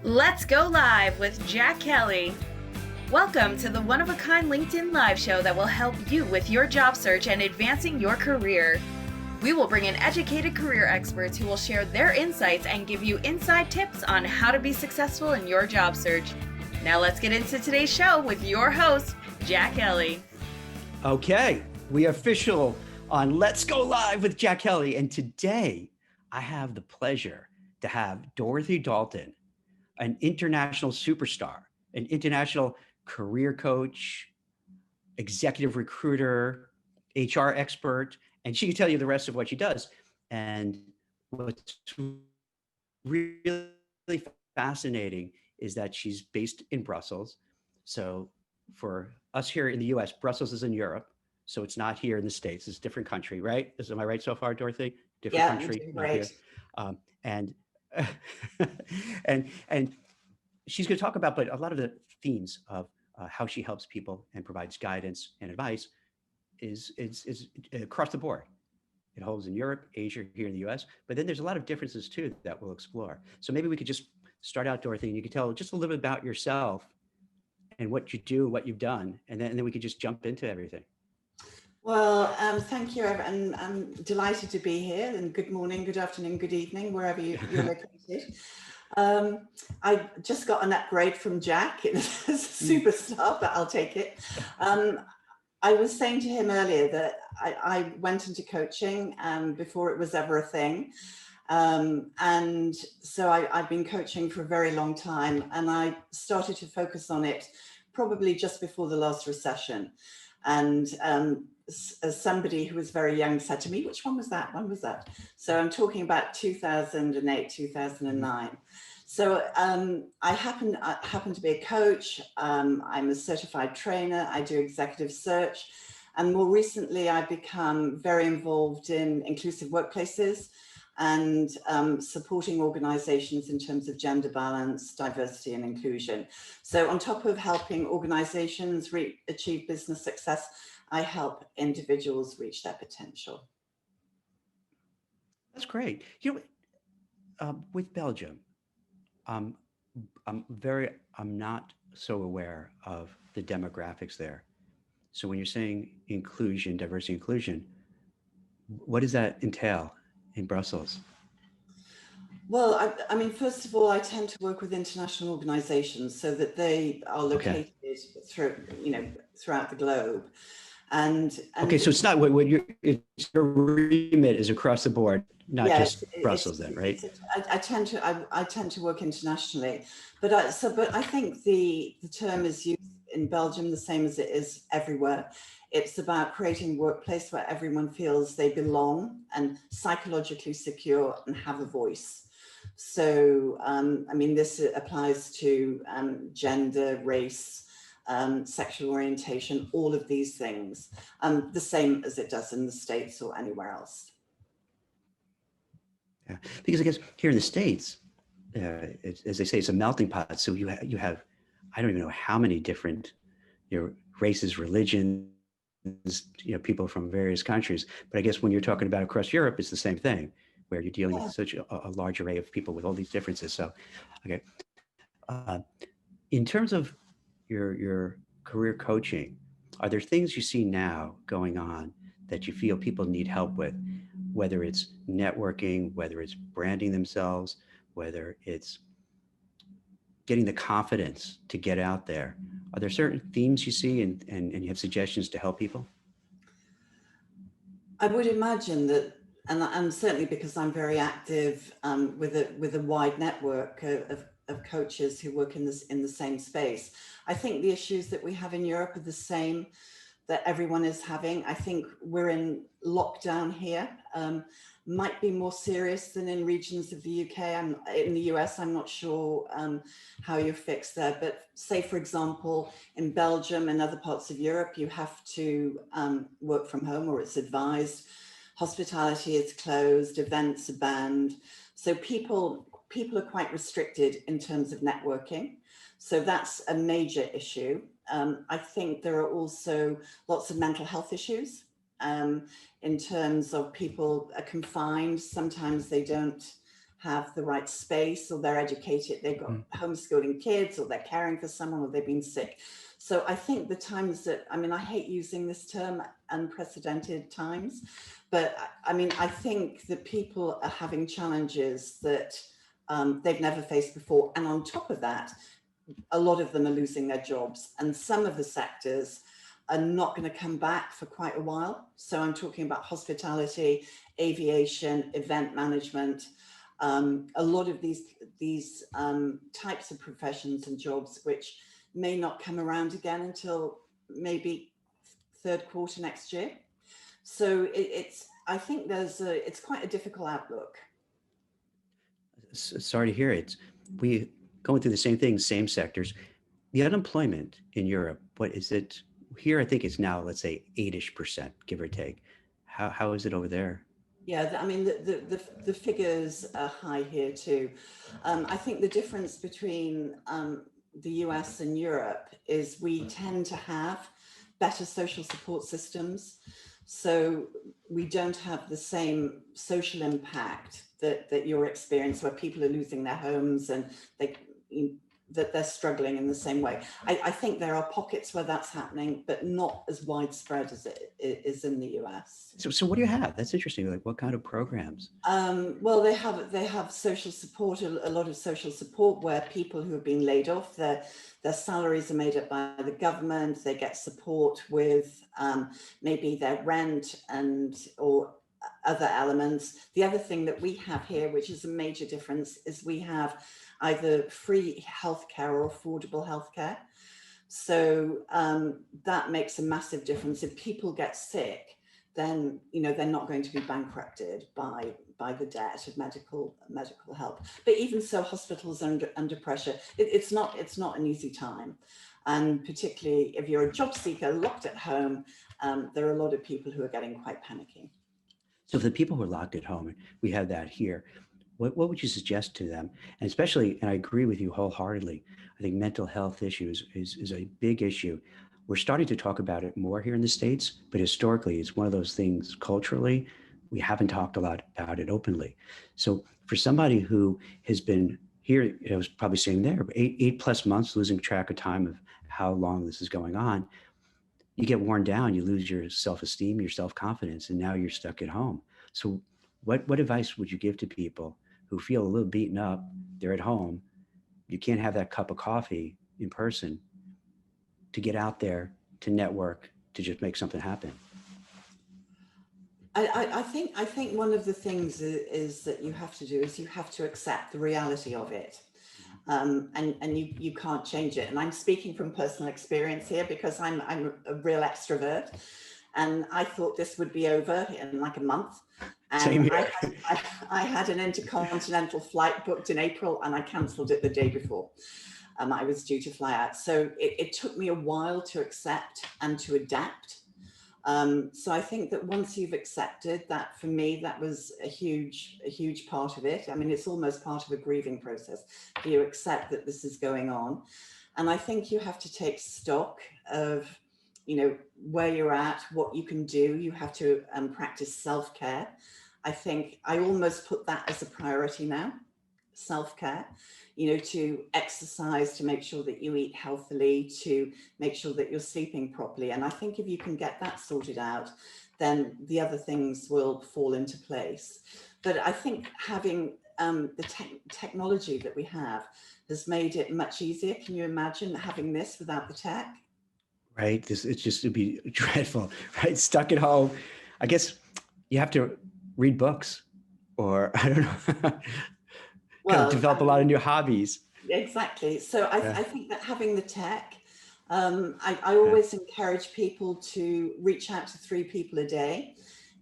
Let's go live with Jack Kelly. Welcome to the one-of-a-kind LinkedIn live show that will help you with your job search and advancing your career. We will bring in educated career experts who will share their insights and give you inside tips on how to be successful in your job search. Now let's get into today's show with your host, Jack Kelly. Okay, we are official on Let's Go Live with Jack Kelly. And today I have the pleasure to have Dorothy Dalton, an international superstar, an international career coach, executive recruiter, HR expert, and she can tell you the rest of what she does. And what's really fascinating is that she's based in Brussels. So for us here in the US, Brussels is in Europe. So it's not here in the States. It's a different country, right? Am I right so far, Dorothy? Different country, not here. And and she's going to talk about, but a lot of the themes of how she helps people and provides guidance and advice is across the board. It holds in Europe, Asia, here in the US, but then there's a lot of differences too that we'll explore. So maybe we could just start out, Dorothy, and you could tell just a little bit about yourself and what you do, what you've done, and then we could just jump into everything. Well, thank you, and I'm delighted to be here, and good morning, good afternoon, good evening, wherever you're located. I just got an upgrade from Jack. It's a superstar, but I'll take it. I was saying to him earlier that I went into coaching before it was ever a thing. And so I've been coaching for a very long time, and I started to focus on it probably just before the last recession. And as somebody who was very young said to me, which one was that? When was that? So I'm talking about 2008, 2009. So I happen to be a coach. I'm a certified trainer. I do executive search. And more recently, I've become very involved in inclusive workplaces and supporting organizations in terms of gender balance, diversity, and inclusion. So on top of helping organizations achieve business success, I help individuals reach their potential. That's great. You know, with Belgium, I'm not so aware of the demographics there. So when you're saying inclusion, diversity, inclusion, what does that entail in Brussels? Well, I mean, first of all, I tend to work with international organizations so that they are located throughout the globe. And okay, so it's not what your remit is across the board, not just Brussels, then, right? I tend to work internationally, but I think the term is used in Belgium the same as it is everywhere. It's about creating a workplace where everyone feels they belong and psychologically secure and have a voice. So, I mean, this applies to gender, race, sexual orientation, all of these things, the same as it does in the States or anywhere else. Yeah, because I guess here in the States, as they say, it's a melting pot. So you have, I don't even know how many different, races, religions, people from various countries. But I guess when you're talking about across Europe, it's the same thing, where you're dealing with such a large array of people with all these differences. So, okay, in terms of your career coaching, are there things you see now going on that you feel people need help with, whether it's networking, whether it's branding themselves, whether it's getting the confidence to get out there? Are there certain themes you see and you have suggestions to help people? I would imagine that, and certainly because I'm very active with a wide network of coaches who work in the same space. I think the issues that we have in Europe are the same that everyone is having. I think we're in lockdown here. Might be more serious than in regions of the UK. In the US, I'm not sure how you're fixed there, but say, for example, in Belgium and other parts of Europe, you have to work from home, or it's advised. Hospitality is closed, events are banned. So people are quite restricted in terms of networking. So that's a major issue. I think there are also lots of mental health issues in terms of people are confined. Sometimes they don't have the right space, or they're educated, they've got homeschooling kids, or they're caring for someone, or they've been sick. So I think the times that, I mean, I hate using this term, unprecedented times, but I mean, I think that people are having challenges that they've never faced before. And on top of that, a lot of them are losing their jobs, and some of the sectors are not going to come back for quite a while. So I'm talking about hospitality, aviation, event management. A lot of these types of professions and jobs which may not come around again until maybe third quarter next year. So I think it's quite a difficult outlook. Sorry to hear it. We going through the same thing, same sectors. The unemployment in Europe, what is it? Here, I think it's now, let's say, 8-ish%, give or take. How is it over there? Yeah, I mean, the figures are high here too. I think the difference between the US and Europe is we tend to have better social support systems. So we don't have the same social impact that you're experiencing, where people are losing their homes and that they're struggling in the same way. I think there are pockets where that's happening, but not as widespread as it is in the US. So what do you have? That's interesting. Like, what kind of programs? Well, they have social support, a lot of social support, where people who have been laid off, their salaries are made up by the government. They get support with maybe their rent or other elements. The other thing that we have here, which is a major difference, is we have either free healthcare or affordable healthcare. So that makes a massive difference. If people get sick, then they're not going to be bankrupted by the debt of medical help. But even so, hospitals are under pressure. It's not an easy time, and particularly if you're a job seeker locked at home, there are a lot of people who are getting quite panicky. So for the people who are locked at home, we have that here. What would you suggest to them? And especially, and I agree with you wholeheartedly, I think mental health issues is a big issue. We're starting to talk about it more here in the States, but historically, it's one of those things culturally, we haven't talked a lot about it openly. So for somebody who has been here, I was probably saying there, but eight plus months, losing track of time of how long this is going on, you get worn down, you lose your self-esteem, your self-confidence, and now you're stuck at home. So what advice would you give to people who feel a little beaten up? They're at home. You can't have that cup of coffee in person to get out there, to network, to just make something happen. I think one of the things is that you have to do is you have to accept the reality of it. And you can't change it. And I'm speaking from personal experience here, because I'm a real extrovert, and I thought this would be over in like a month. And Same here. I had an intercontinental flight booked in April, and I cancelled it the day before. I was due to fly out. So it took me a while to accept and to adapt. So I think that once you've accepted that, for me, that was a huge part of it. I mean, it's almost part of a grieving process. You accept that this is going on. And I think you have to take stock of, where you're at, what you can do. You have to practice self-care. I think I almost put that as a priority now, self-care. To exercise, to make sure that you eat healthily, to make sure that you're sleeping properly. And I think if you can get that sorted out, then the other things will fall into place. But I think having the technology that we have has made it much easier. Can you imagine having this without the tech? Right. It'd be dreadful, right? Stuck at home. I guess you have to read books, or I don't know. Kind of develop a lot of new hobbies. Exactly. So I think that having the tech, I always encourage people to reach out to 3 people a day.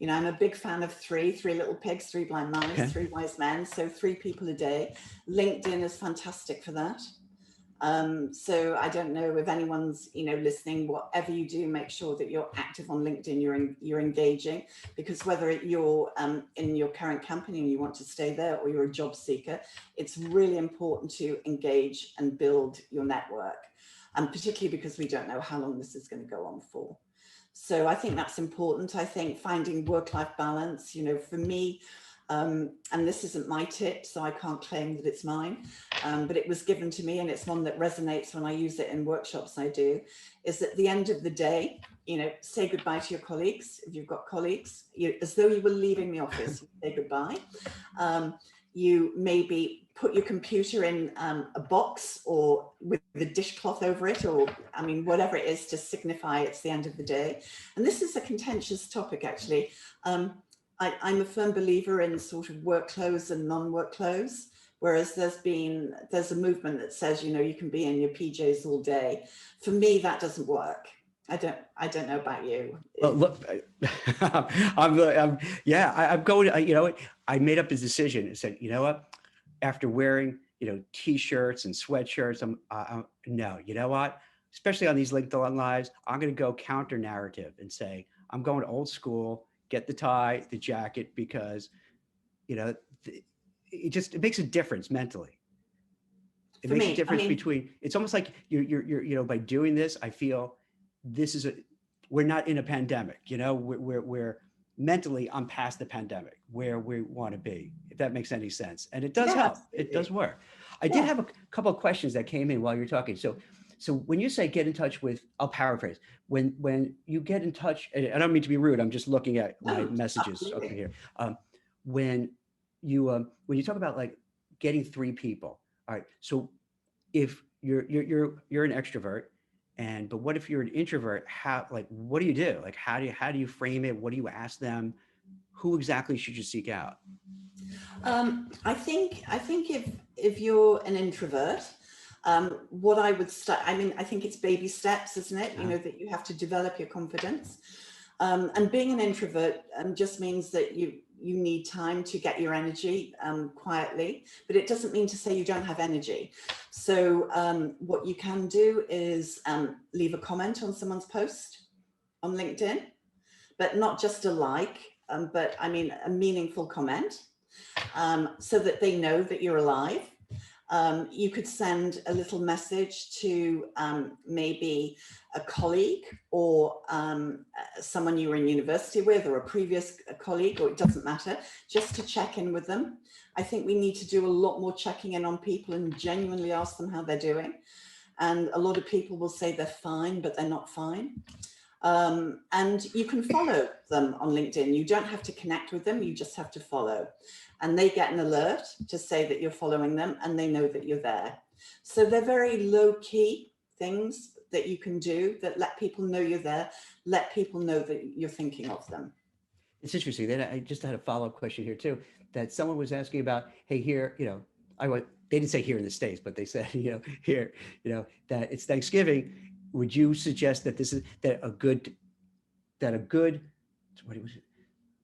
I'm a big fan of three little pigs, 3 blind mice, 3 wise men. So 3 people a day. LinkedIn is fantastic for that. So I don't know if anyone's, listening, whatever you do, make sure that you're active on LinkedIn, you're engaging, because whether you're in your current company and you want to stay there, or you're a job seeker, it's really important to engage and build your network. And particularly because we don't know how long this is going to go on for. So I think that's important. I think finding work-life balance, for me, And this isn't my tip, so I can't claim that it's mine, but it was given to me, and it's one that resonates when I use it in workshops I do, is at the end of the day, say goodbye to your colleagues. If you've got colleagues, as though you were leaving the office, you say goodbye. You maybe put your computer in a box or with a dishcloth over it, or whatever it is to signify it's the end of the day. And this is a contentious topic, actually. I'm a firm believer in sort of work clothes and non-work clothes, whereas there's a movement that says, you can be in your PJs all day. For me, that doesn't work. I don't know about you. Well, look, I'm going, I made up a decision and said, you know what, after wearing, T-shirts and sweatshirts, no, you know what, especially on these LinkedIn Lives, I'm going to go counter narrative and say, I'm going old school, get the tie, the jacket, because, it makes a difference mentally. It makes a difference between, it's almost like you're by doing this, I feel we're not in a pandemic, we're mentally, I'm past the pandemic where we want to be, if that makes any sense. And it does help. Absolutely. It does work. I did have a couple of questions that came in while you're talking. So when you say get in touch with, I'll paraphrase, when you get in touch, and I don't mean to be rude, I'm just looking at my messages up here. When you talk about like getting 3 people, all right. So if you're an extrovert, but what if you're an introvert? What do you do? Like, how do you frame it? What do you ask them? Who exactly should you seek out? I think if you're an introvert, what I would start, I think it's baby steps, isn't it? That you have to develop your confidence. And being an introvert just means that you need time to get your energy quietly, but it doesn't mean to say you don't have energy. So what you can do is leave a comment on someone's post on LinkedIn, but not just a like, but a meaningful comment, so that they know that you're alive. You could send a little message to maybe a colleague or someone you were in university with, or a previous colleague, or it doesn't matter, just to check in with them. I think we need to do a lot more checking in on people and genuinely ask them how they're doing. And a lot of people will say they're fine, but they're not fine. And you can follow them on LinkedIn. You don't have to connect with them, you just have to follow. And they get an alert to say that you're following them, and they know that you're there. So they're very low key things that you can do that let people know you're there, let people know that you're thinking of them. It's interesting. Then I just had a follow-up question here too, that someone was asking about, hey, here, they didn't say here in the States, but they said, here, that it's Thanksgiving. Would you suggest that a good, what was it?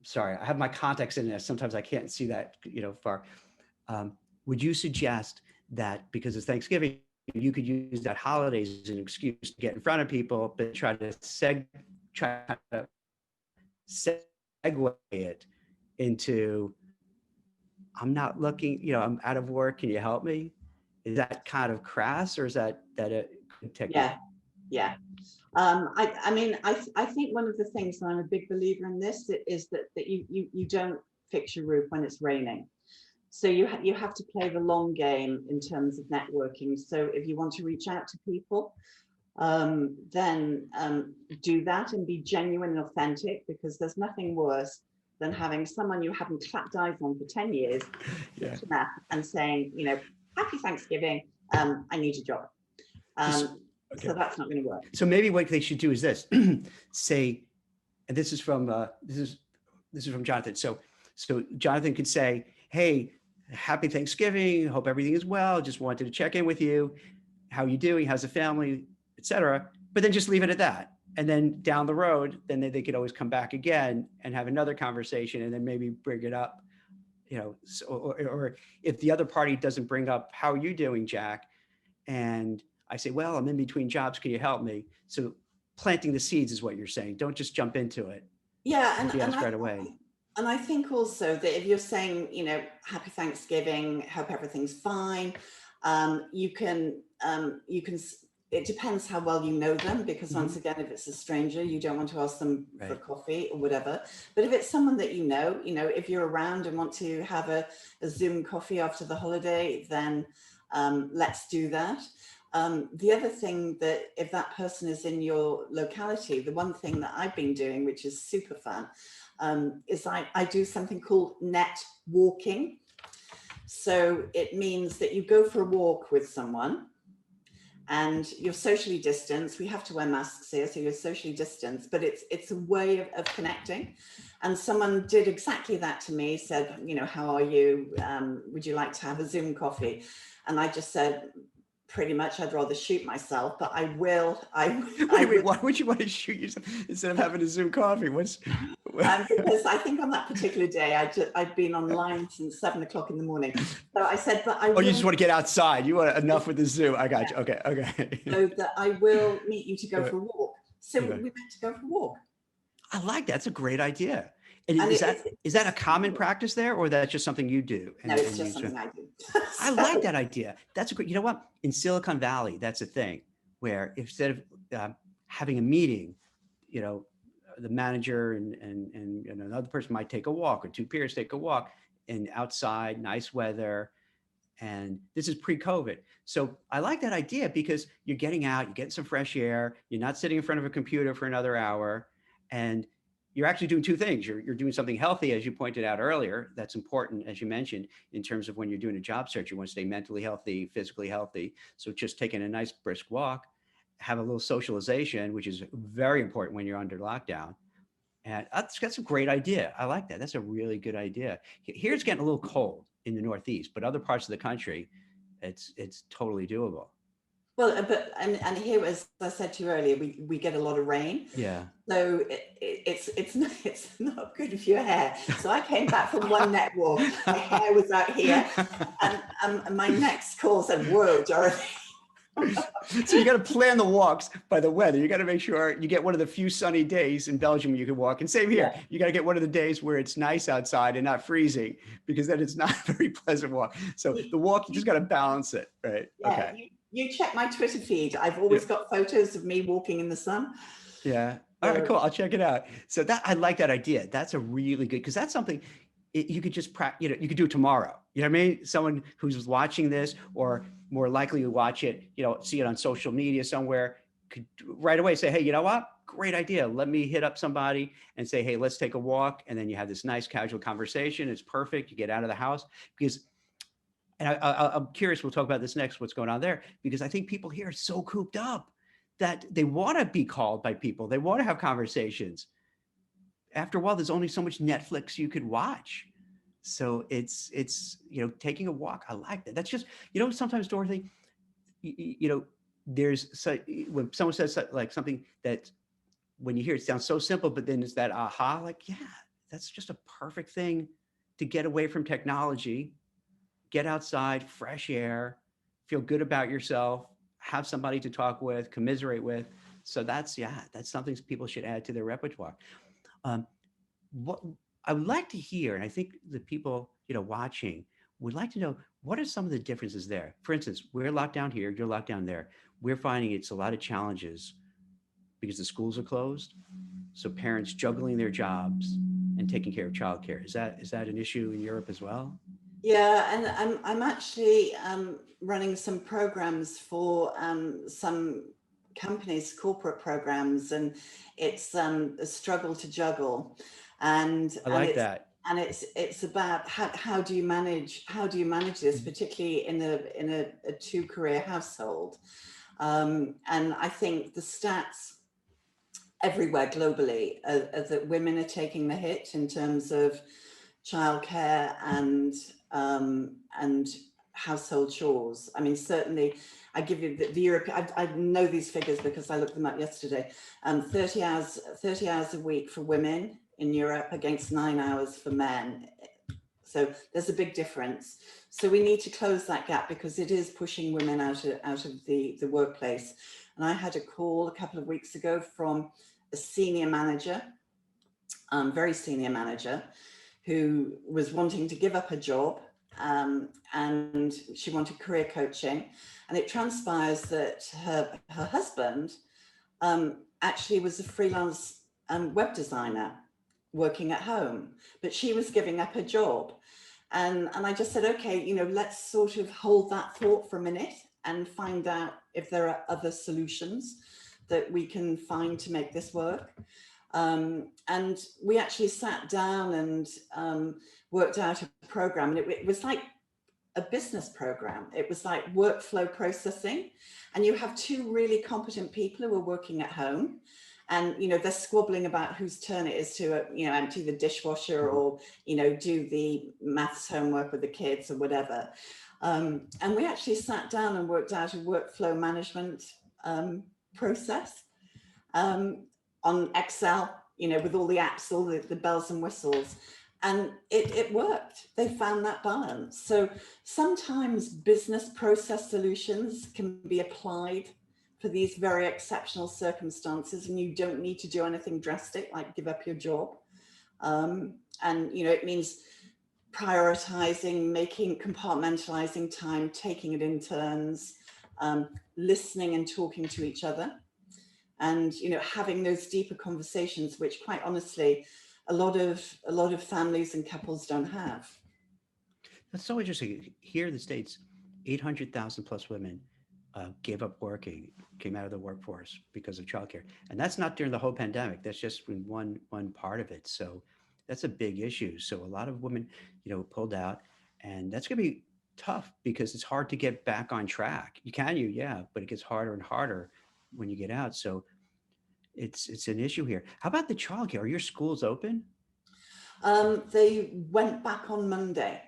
Sorry, I have my contacts in there. Sometimes I can't see that, far. Would you suggest that because it's Thanksgiving, you could use that holiday as an excuse to get in front of people, but try to segue it into, I'm not looking, I'm out of work. Can you help me? Is that kind of crass, or is that a good technique? Yeah. I think one of the things, and I'm a big believer in this, is that you don't fix your roof when it's raining. So you have to play the long game in terms of networking. So if you want to reach out to people, then do that and be genuine and authentic, because there's nothing worse than having someone you haven't clapped eyes on for 10 years and saying, happy Thanksgiving, I need a job. Okay. So that's not going to work. So maybe what they should do is this: say, and this is from Jonathan. So Jonathan could say, "Hey, happy Thanksgiving. Hope everything is well. Just wanted to check in with you. How are you doing? How's the family, etc." But then just leave it at that. And then down the road, then they could always come back again and have another conversation, and then maybe bring it up, or if the other party doesn't bring up, "How are you doing, Jack?" and I say, well, I'm in between jobs. Can you help me? So planting the seeds is what you're saying. Don't just jump into it. Yeah. And right away. And I think also that if you're saying, happy Thanksgiving, hope everything's fine, you can it depends how well you know them, because once Mhm. again, if it's a stranger, you don't want to ask them for Right. coffee or whatever. But if it's someone that you know, if you're around and want to have a Zoom coffee after the holiday, then let's do that. The other thing, that if that person is in your locality, the one thing that I've been doing, which is super fun, is I do something called net walking. So it means that you go for a walk with someone and you're socially distanced. We have to wear masks here, so you're socially distanced, but it's a way of connecting. And someone did exactly that to me, said, how are you? Would you like to have a Zoom coffee? And I just said, pretty much, I'd rather shoot myself, but I will. Wait, why would you want to shoot yourself instead of having a Zoom coffee? Because I think on that particular day, I'd been online since 7 o'clock in the morning. So I said, but I Oh, will. you just want to get outside. You want enough with the Zoom. I got you. Okay. So that I will meet you to go Yeah. for a walk. So Yeah. we went to go for a walk. I like that. That's a great idea. And And is that a common practice there, or that's just something you do? No, it's just something I do. I like that idea. That's a great. You know what? In Silicon Valley, that's a thing where instead of having a meeting, the manager and another person might take a walk, or two peers take a walk, and outside, nice weather. And this is pre-COVID. So I like that idea because you're getting out, you're getting some fresh air, you're not sitting in front of a computer for another hour, and you're actually doing two things. You're doing something healthy, as you pointed out earlier. That's important, as you mentioned, in terms of when you're doing a job search. You want to stay mentally healthy, physically healthy. So just taking a nice brisk walk, have a little socialization, which is very important when you're under lockdown. And that's a great idea. I like that. That's a really good idea. Here it's getting a little cold in the Northeast, but other parts of the country, it's totally doable. Well, but and here, as I said to you earlier, we get a lot of rain, Yeah. so it's not good for your hair. So I came back from one net walk, my hair was out here, and my next call said, "Whoa, Dorothy." So you got to plan the walks by the weather. You got to make sure you get one of the few sunny days in Belgium you can walk. And same here, you got to get one of the days where it's nice outside and not freezing, because then it's not a very pleasant walk. So the walk, you just got to balance it, right? Yeah, Okay. you check my Twitter feed. I've always got photos of me walking in the sun. Yeah. All right, cool. I'll check it out. So I like that idea. That's a really good, because that's something you could just practice, you could do it tomorrow. You know what I mean? Someone who's watching this, or more likely to watch it, see it on social media somewhere, could right away say, hey, you know what? Great idea. Let me hit up somebody and say, hey, let's take a walk. And then you have this nice casual conversation. It's perfect. You get out of the house, because, and I'm curious, we'll talk about this next, what's going on there, because I think people here are so cooped up that they want to be called by people. They want to have conversations. After a while, there's only so much Netflix you could watch. So it's taking a walk. I like that. That's just, sometimes, Dorothy, there's when someone says like something that when you hear it sounds so simple, but then it's that aha, like, yeah, that's just a perfect thing to get away from technology, get outside, fresh air, feel good about yourself, have somebody to talk with, commiserate with. So that's something people should add to their repertoire. What I would like to hear, and I think the people, watching would like to know, what are some of the differences there? For instance, we're locked down here, you're locked down there. We're finding it's a lot of challenges because the schools are closed. So parents juggling their jobs and taking care of childcare. Is that an issue in Europe as well? Yeah, and I'm actually running some programs for some companies, corporate programs, and it's a struggle to juggle. And I like that. And it's about how do you manage this, particularly in a two-career household. And I think the stats everywhere globally are that women are taking the hit in terms of childcare and household chores. I mean, certainly, I give you the European. I know these figures because I looked them up yesterday. 30 hours a week for women in Europe against 9 hours for men. So there's a big difference. So we need to close that gap, because it is pushing women out of the workplace. And I had a call a couple of weeks ago from a senior manager, very senior manager, who was wanting to give up her job and she wanted career coaching. And it transpires that her husband actually was a freelance web designer working at home, but she was giving up her job. And I just said, okay, let's sort of hold that thought for a minute and find out if there are other solutions that we can find to make this work. And we actually sat down and worked out a program, and it was like a business program. It was like workflow processing, and you have two really competent people who are working at home, and they're squabbling about whose turn it is to empty the dishwasher or do the maths homework with the kids or whatever. And we actually sat down and worked out a workflow management process on Excel, with all the apps, all the bells and whistles. And it worked. They found that balance. So sometimes business process solutions can be applied for these very exceptional circumstances, and you don't need to do anything drastic like give up your job. And it means prioritizing, compartmentalizing time, taking it in turns, listening and talking to each other, and having those deeper conversations, which quite honestly a lot of families and couples don't have. That's so interesting. Here in the States, 800,000 plus women gave up working, came out of the workforce because of childcare. And that's not during the whole pandemic. That's just been one part of it. So that's a big issue. So a lot of women, pulled out, and that's going to be tough because it's hard to get back on track. Yeah, but it gets harder and harder when you get out. So it's an issue here. How about the childcare? Are your schools open? They went back on Monday.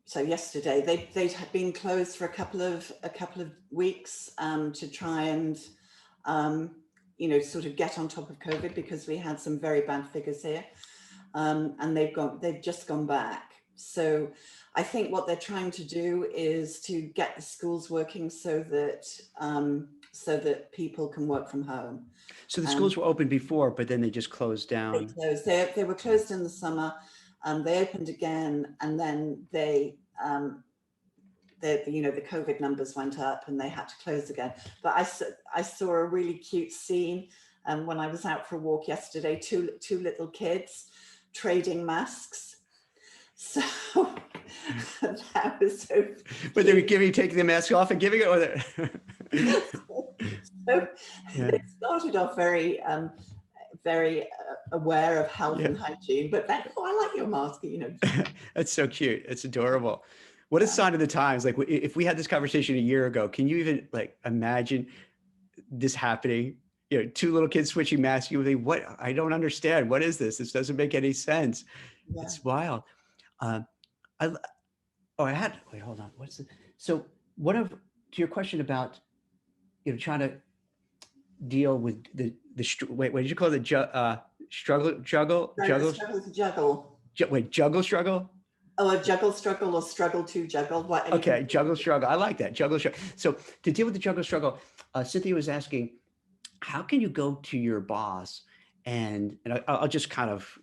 So yesterday they'd been closed for a couple of weeks to try and sort of get on top of COVID, because we had some very bad figures here, and they've just gone back. So I think what they're trying to do is to get the schools working so that people can work from home. So the schools were open before, but then they just closed down. They were closed in the summer. They opened again, and then the COVID numbers went up and they had to close again. But I saw a really cute scene when I was out for a walk yesterday. Two little kids trading masks. So that was so cute. But they were taking the mask off and giving it, or So They started off very aware of health and hygiene, but then, I like your mask, That's so cute. It's adorable. What a sign of the times. Like, if we had this conversation a year ago, can you even imagine this happening? Two little kids switching masks. You would think, what? I don't understand. What is this? This doesn't make any sense. Yeah. It's wild. Wait, hold on. So to your question about, trying to deal with what did you call it? Juggle? Juggle. Struggle? Oh, a juggle struggle, or struggle to juggle. Okay, juggle struggle. I like that, juggle struggle. So to deal with the juggle struggle, Cynthia was asking, how can you go to your boss and I'll just kind of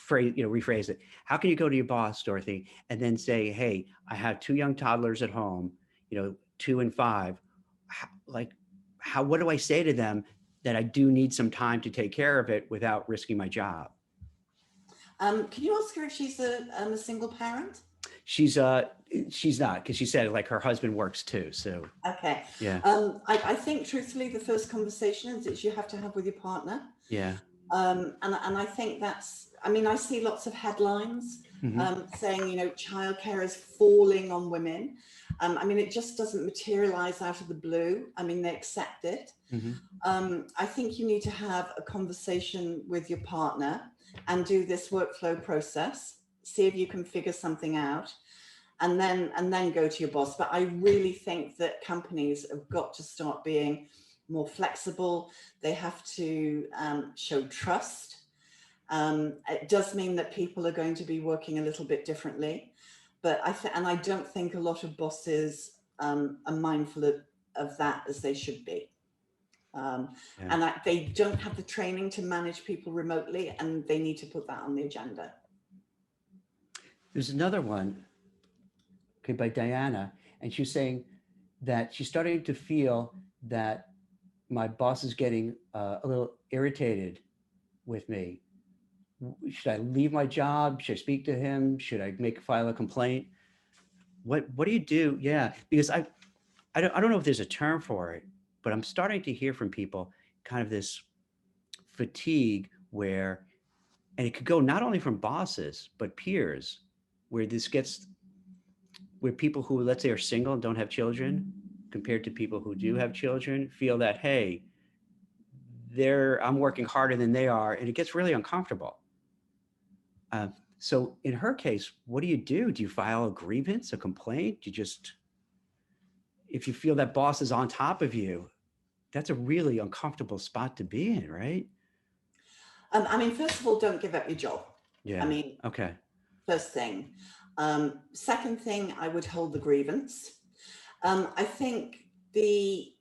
rephrase it. How can you go to your boss, Dorothy, and then say, hey, I have two young toddlers at home, 2 and 5. What do I say to them that I do need some time to take care of it without risking my job? Can you ask her if she's a single parent? She's not, because she said her husband works too. So okay, yeah. I think truthfully the first conversation is you have to have with your partner. Yeah. And I think I see lots of headlines saying childcare is falling on women. It just doesn't materialize out of the blue. They accept it. I think you need to have a conversation with your partner and do this workflow process, see if you can figure something out, and then go to your boss. But I really think that companies have got to start being more flexible. They have to show trust. It does mean that people are going to be working a little bit differently, but I don't think a lot of bosses are mindful of that as they should be. And they don't have the training to manage people remotely, and they need to put that on the agenda. There's another one, okay, by Diana, and she's saying that she's starting to feel that my boss is getting a little irritated with me. Should I leave my job? Should I speak to him? Should I file a complaint? What do you do? Yeah, because I don't know if there's a term for it, but I'm starting to hear from people kind of this fatigue where, and it could go not only from bosses but peers, where this gets, where people who, let's say, are single and don't have children compared to people who do have children feel that, hey, I'm working harder than they are, and it gets really uncomfortable. So in her case, what do you do? Do you file a grievance, a complaint? Do you just, if you feel that boss is on top of you, that's a really uncomfortable spot to be in, right? I mean, first of all, don't give up your job. Yeah. I mean, okay. First thing. Second thing, I would hold the grievance. I think the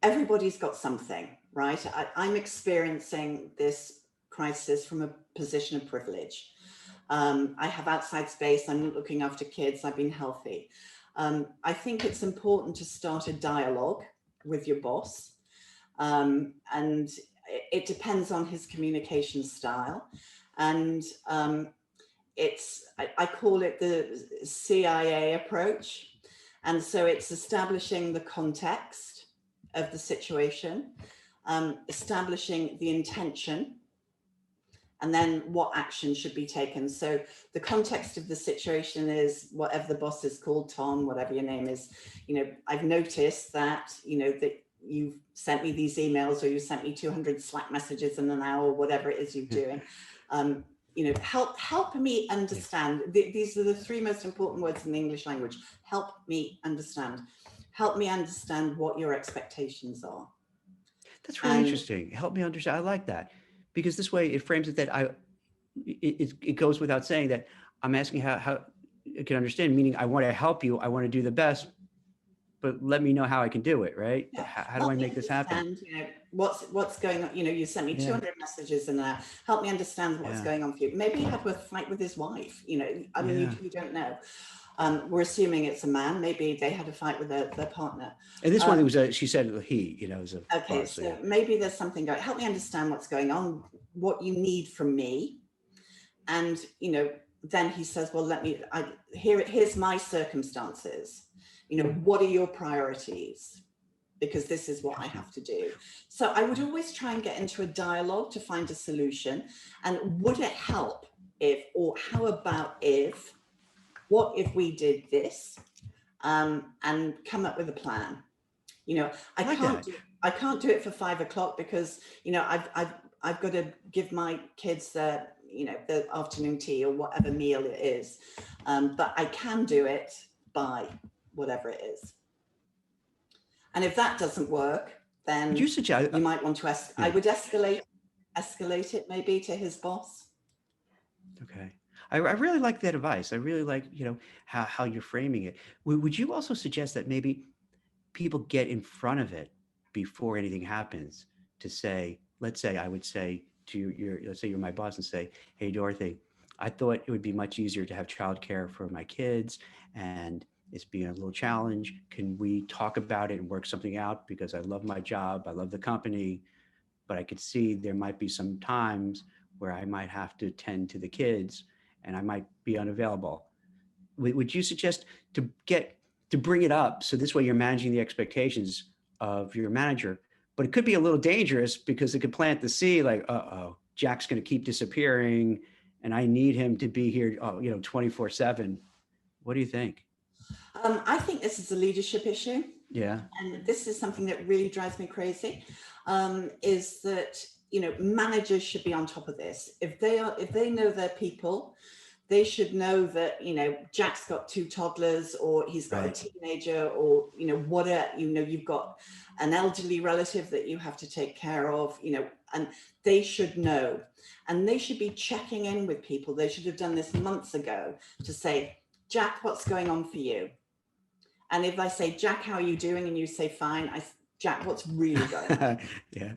everybody's got something, right? I'm experiencing this crisis from a position of privilege. I have outside space. I'm looking after kids. I've been healthy. I think it's important to start a dialogue with your boss, and it depends on his communication style. And I call it the CIA approach. And so it's establishing the context of the situation, establishing the intention, and then what action should be taken. So the context of the situation is whatever the boss is called, Tom, whatever your name is, I've noticed that, that you've sent me these emails, or you sent me 200 Slack messages in an hour, whatever it is you're doing. Help me understand. These are the three most important words in the English language. Help me understand. Help me understand what your expectations are. That's really interesting. Help me understand. I like that, because this way it frames it that it goes without saying that I'm asking how I can understand, meaning I want to help you. I want to do the best, but let me know how I can do it, right? Yeah. How do I make this happen? What's going on? You sent me 200 messages in there. Help me understand what's going on for you. Maybe he had a fight with his wife. You don't know. We're assuming it's a man. Maybe they had a fight with their partner. And this one, it was she said he, it was a okay. boss, so maybe there's something going. Help me understand what's going on, what you need from me, and then he says, well, here's my circumstances. What are your priorities? Because this is what I have to do. So I would always try and get into a dialogue to find a solution. And would it help if, or how about if, what if we did this, and come up with a plan? I can't do it for 5 o'clock because, I've got to give my kids the afternoon tea or whatever meal it is. But I can do it by whatever it is. And if that doesn't work, then you might want to I would escalate it maybe to his boss. Okay. I really like that advice. I really like, how you're framing it. Would you also suggest that maybe people get in front of it before anything happens, to say, let's say I would say to let's say you're my boss and say, hey, Dorothy, I thought it would be much easier to have childcare for my kids, and it's being a little challenge. Can we talk about it and work something out? Because I love my job, I love the company, but I could see there might be some times where I might have to tend to the kids and I might be unavailable. Would you suggest to bring it up so this way you're managing the expectations of your manager? But it could be a little dangerous because it could plant the seed like, Jack's going to keep disappearing and I need him to be here, 24/7. What do you think? I think this is a leadership issue. Yeah. And this is something that really drives me crazy, is that, managers should be on top of this. If they know their people, they should know that, Jack's got 2 toddlers, or he's got a teenager, or, whatever, you've got an elderly relative that you have to take care of, and they should know. And they should be checking in with people. They should have done this months ago to say, Jack, what's going on for you? And if I say, Jack, how are you doing? And you say, fine. Jack, what's really going on? Yeah.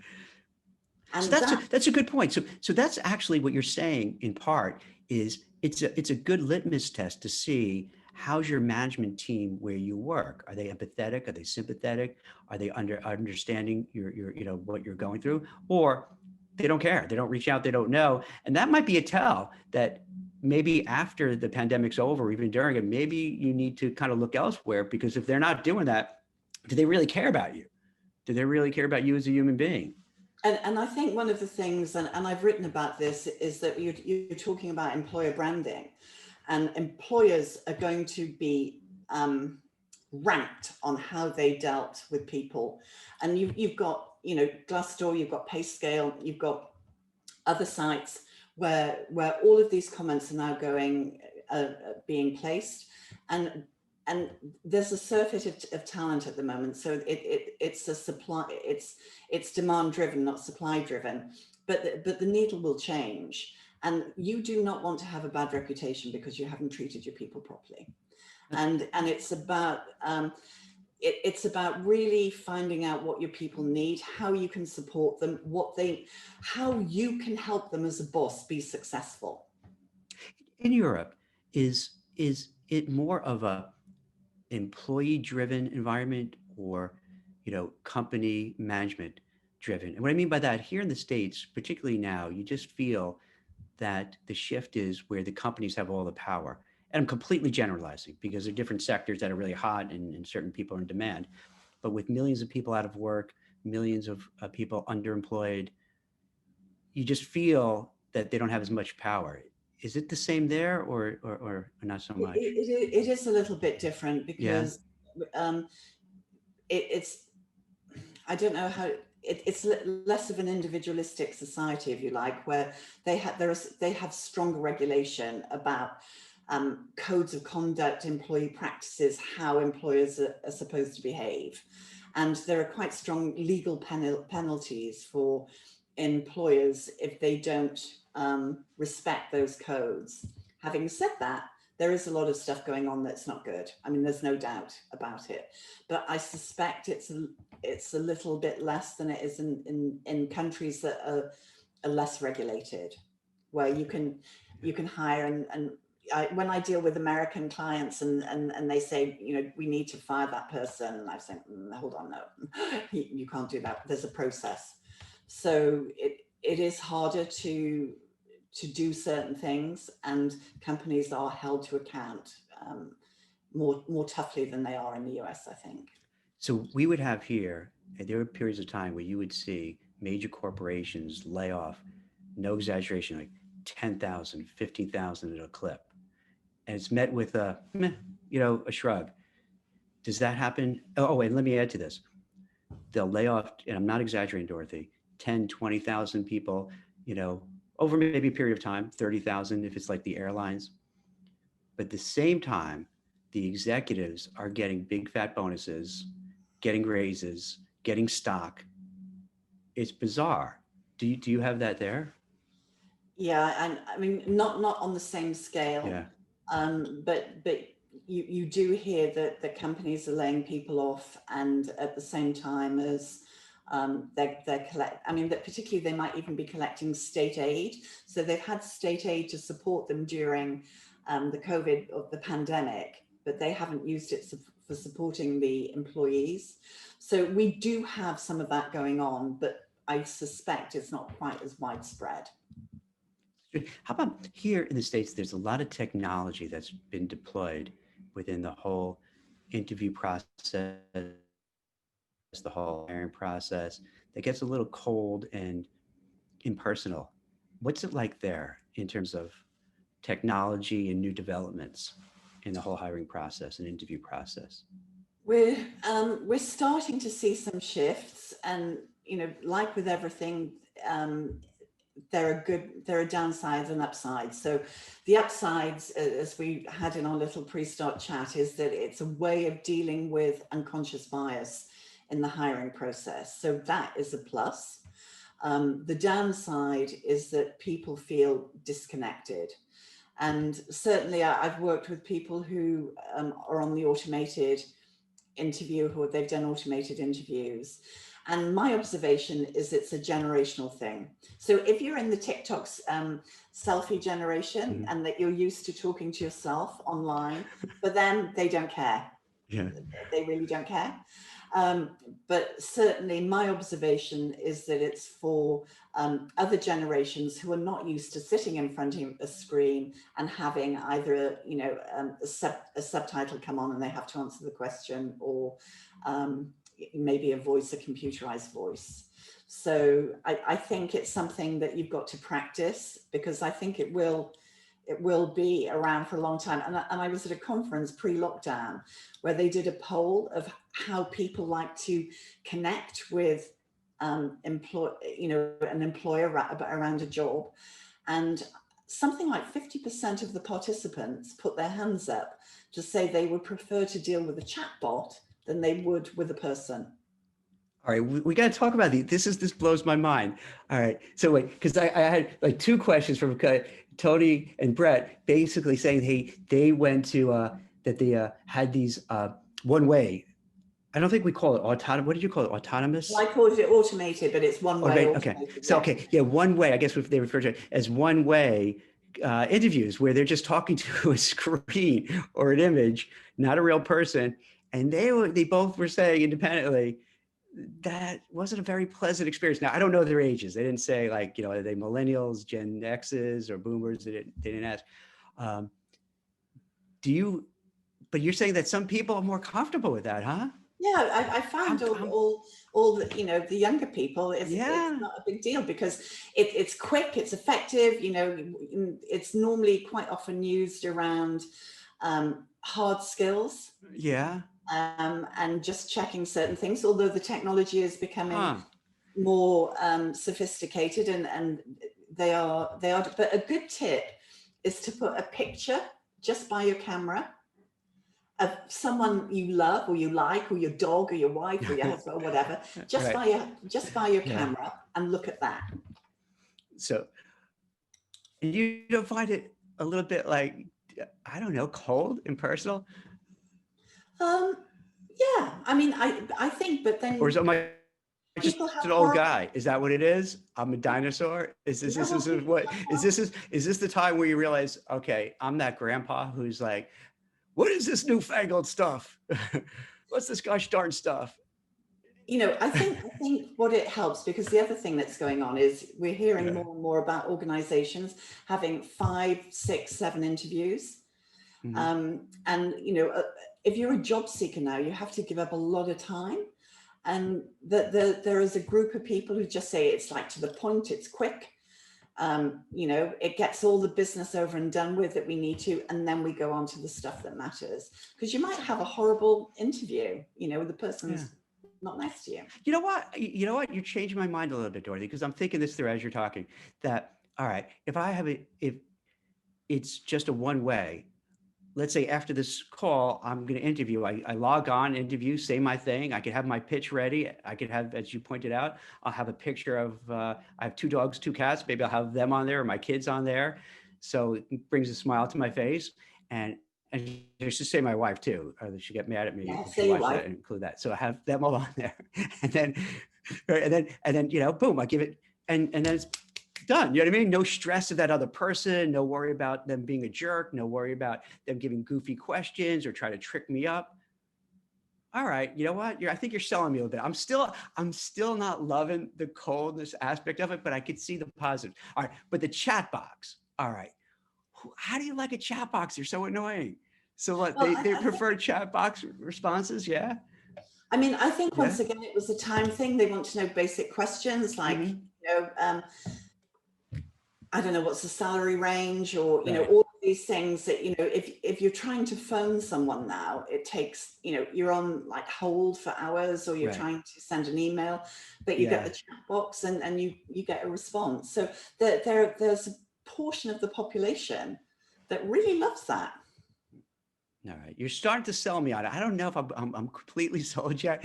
And so that's a good point. So that's actually what you're saying in part is it's a good litmus test to see how's your management team where you work. Are they empathetic? Are they sympathetic? Are they understanding your what you're going through? Or they don't care. They don't reach out. They don't know. And that might be a tell that maybe after the pandemic's over, or even during it, maybe you need to kind of look elsewhere, because if they're not doing that, do they really care about you? Do they really care about you as a human being? And I think one of the things, and I've written about this, is that you're talking about employer branding, and employers are going to be ranked on how they dealt with people. And you've got, Glassdoor, you've got PayScale, you've got other sites where all of these comments are now being placed, and there's a surfeit of talent at the moment. So it's a supply, it's demand driven, not supply driven, but the needle will change. And you do not want to have a bad reputation because you haven't treated your people properly. And it's about it's about really finding out what your people need, how you can support them, how you can help them as a boss be successful. In Europe, is it more of a employee driven environment, or company management driven? And what I mean by that, here in the States, particularly now, you just feel that the shift is where the companies have all the power. And I'm completely generalizing, because there are different sectors that are really hot, and certain people are in demand. But with millions of people out of work, millions of people underemployed, you just feel that they don't have as much power. Is it the same there, or not so much? It is a little bit different, Yeah. because it's, I don't know how, it's less of an individualistic society, if you like, where they have stronger regulation about codes of conduct, employee practices, how employers are supposed to behave. And there are quite strong legal penalties for employers if they don't respect those codes. Having said that, there is a lot of stuff going on that's not good. I mean, there's no doubt about it. But I suspect it's a little bit less than it is in countries that are less regulated, where you can hire and when I deal with American clients and they say, we need to fire that person, and I say, hold on, no, you can't do that. There's a process. So it is harder to do certain things, and companies are held to account more toughly than they are in the US, I think. So we would have here, there were periods of time where you would see major corporations lay off, no exaggeration, like 10,000, 15,000 at a clip. And it's met with a shrug. Does that happen? Oh, and let me add to this. They'll lay off, and I'm not exaggerating, Dorothy, 10, 20,000 people, over maybe a period of time, 30,000 if it's like the airlines. But at the same time, the executives are getting big fat bonuses, getting raises, getting stock. It's bizarre. Do you have that there? Yeah, and I mean, not on the same scale. Yeah. But you do hear that the companies are laying people off, and at the same time as that particularly they might even be collecting state aid. So they've had state aid to support them during the COVID or the pandemic, but they haven't used it for supporting the employees. So we do have some of that going on, but I suspect it's not quite as widespread. How about here in the States? There's a lot of technology that's been deployed within the whole interview process, the whole hiring process, that gets a little cold and impersonal. What's it like there in terms of technology and new developments in the whole hiring process and interview process? We're starting to see some shifts, and like with everything, there are downsides and upsides. So the upsides, as we had in our little pre-start chat, is that it's a way of dealing with unconscious bias in the hiring process. So that is a plus. The downside is that people feel disconnected. And certainly I've worked with people who are on the automated interview who they've done automated interviews. And my observation is it's a generational thing. So if you're in the TikTok's selfie generation and that you're used to talking to yourself online, but then they don't care. Yeah. They really don't care. But certainly my observation is that it's for other generations who are not used to sitting in front of a screen and having either a subtitle come on and they have to answer the question, or maybe a computerized voice. So I think it's something that you've got to practice, because I think it will be around for a long time. And I was at a conference pre-lockdown where they did a poll of how people like to connect with an employer around a job. And something like 50% of the participants put their hands up to say they would prefer to deal with a chatbot than they would with a person. All right, we got to talk about these. This blows my mind. All right, so wait, because I had like two questions from Tony and Brett, basically saying, hey, they went to that they had these one way. I don't think we call it autonomous. What did you call it? Autonomous? Well, I called it automated, but it's one way. Okay, so one way. I guess they refer to it as one way interviews, where they're just talking to a screen or an image, not a real person, and they both were saying independently that wasn't a very pleasant experience. Now, I don't know their ages. They didn't say like, are they millennials, Gen X's, or boomers? They didn't ask. But you're saying that some people are more comfortable with that, huh? Yeah, I found all the, the younger people, it's not a big deal, because it's quick, it's effective, it's normally quite often used around hard skills. Yeah. And just checking certain things, although the technology is becoming more sophisticated, and they are, but a good tip is to put a picture just by your camera of someone you love or you like, or your dog or your wife or your husband or whatever, just by your camera, and look at that. So you don't find it a little bit like, I don't know, cold, impersonal? Yeah, I mean, I think, but then, or is it my just an old guy? Is that what it is? I'm a dinosaur. Is this the time where you realize, okay, I'm that grandpa who's like, what is this newfangled stuff? What's this gosh darn stuff? I think what it helps, because the other thing that's going on is we're hearing more and more about organizations having 5, 6, 7 interviews. And, if you're a job seeker now, you have to give up a lot of time. And there is a group of people who just say it's like to the point, it's quick. It gets all the business over and done with that we need to, and then we go on to the stuff that matters. Because you might have a horrible interview, the person's not nice to you. You know what? You're changing my mind a little bit, Dorothy, because I'm thinking this through as you're talking, that, all right, if it's just a one way, let's say after this call, I'm going to interview. I log on, interview, say my thing. I could have my pitch ready. I could have, as you pointed out, I'll have a picture of, I have 2 dogs, 2 cats. Maybe I'll have them on there, or my kids on there. So it brings a smile to my face. And there's just say my wife too, or she get mad at me if she watches it and include that. So I have them all on there. and then, boom, I give it, and then it's done. You know what I mean? No stress of that other person, no worry about them being a jerk, no worry about them giving goofy questions or try to trick me up. All right, you know what? I think you're selling me a little bit. I'm still not loving the coldness aspect of it, but I could see the positive. All right, but the chat box. All right, how do you like a chat box? They're so annoying. So what? They prefer chat box responses? Yeah. I mean, I think once again it was a time thing. They want to know basic questions like, I don't know, what's the salary range, or, all of these things that, if you're trying to phone someone now, it takes, you're on like hold for hours, or you're trying to send an email, but you get the chat box and you get a response. So there's a portion of the population that really loves that. All right, you're starting to sell me on it. I don't know if I'm completely sold yet.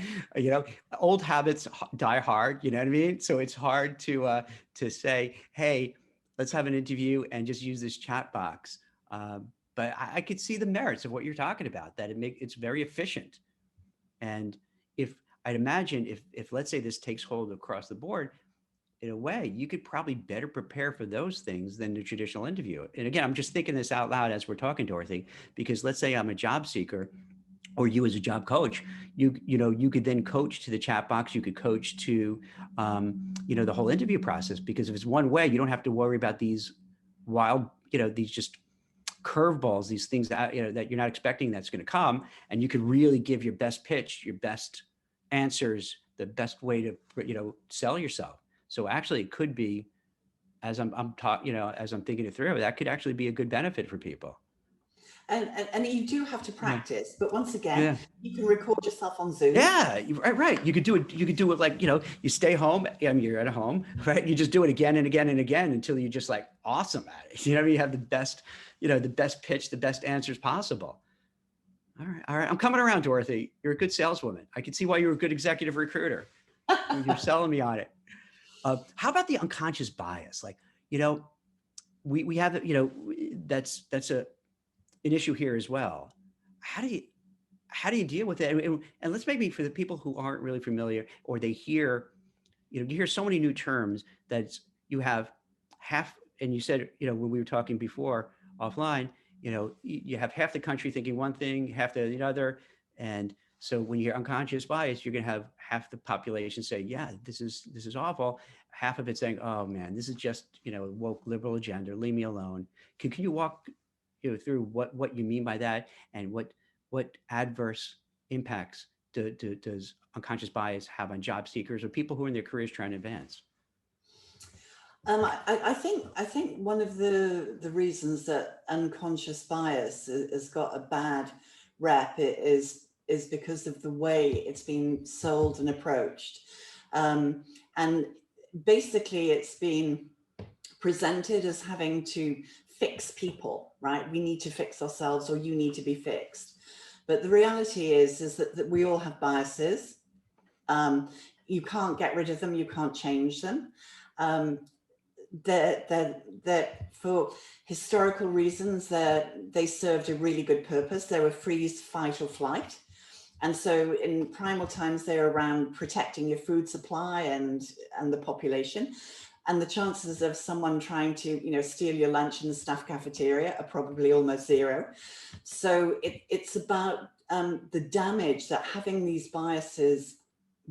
Old habits die hard. You know what I mean? So it's hard to say, hey, let's have an interview and just use this chat box. But I could see the merits of what you're talking about. That it's very efficient. And if I'd imagine if let's say this takes hold across the board, in a way, you could probably better prepare for those things than the traditional interview. And again, I'm just thinking this out loud as we're talking, Dorothy, because let's say I'm a job seeker or you as a job coach, you could then coach to the chat box. You could coach to, the whole interview process, because if it's one way, you don't have to worry about these wild, these just curveballs, these things that, that you're not expecting that's going to come. And you could really give your best pitch, your best answers, the best way to, sell yourself. So actually it could be, as I'm taught, as I'm thinking it through, that could actually be a good benefit for people. And you do have to practice, but once again, Yeah. you can record yourself on Zoom. Yeah, right. You could do it. You could do it like, you stay home. You're at home, right? You just do it again and again and again until you're just like awesome at it. You have the best, the best pitch, the best answers possible. All right. I'm coming around, Dorothy. You're a good saleswoman. I can see why you're a good executive recruiter. You're selling me on it. How about the unconscious bias? Like, we have, that's an issue here as well. How do you deal with it? And let's maybe, for the people who aren't really familiar, or they hear, you hear so many new terms that you have half, and you said, when we were talking before offline, you have half the country thinking one thing, half the other. And so when you hear unconscious bias, you're going to have half the population say, yeah, this is awful. Half of it saying, oh man, this is just, woke liberal agenda, leave me alone. Can you walk through what you mean by that, and what adverse impacts does unconscious bias have on job seekers or people who are in their careers trying to advance? I think one of the reasons that unconscious bias has got a bad rep is because of the way it's been sold and approached, and basically it's been presented as having to fix people, right? We need to fix ourselves, or you need to be fixed. But the reality is that we all have biases. You can't get rid of them. You can't change them. They're for historical reasons, they served a really good purpose. They were freeze, fight, or flight. And so in primal times, they're around protecting your food supply and the population. And the chances of someone trying to, steal your lunch in the staff cafeteria are probably almost zero. So it's about the damage that having these biases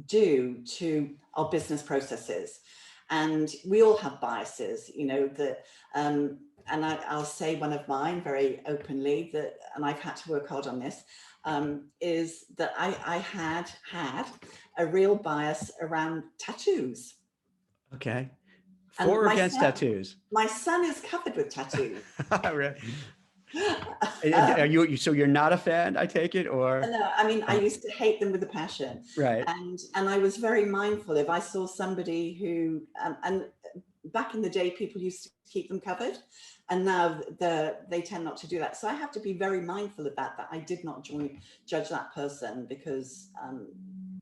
do to our business processes. And we all have biases, and I'll say one of mine very openly, and I've had to work hard on this, is that I had a real bias around tattoos. Okay. For or against tattoos? My son is covered with tattoos. Right. So you're not a fan, I take it, or? No, I mean, I used to hate them with a passion. Right. And I was very mindful if I saw somebody who, and back in the day, people used to keep them covered, and now they tend not to do that. So I have to be very mindful of that I did not judge that person because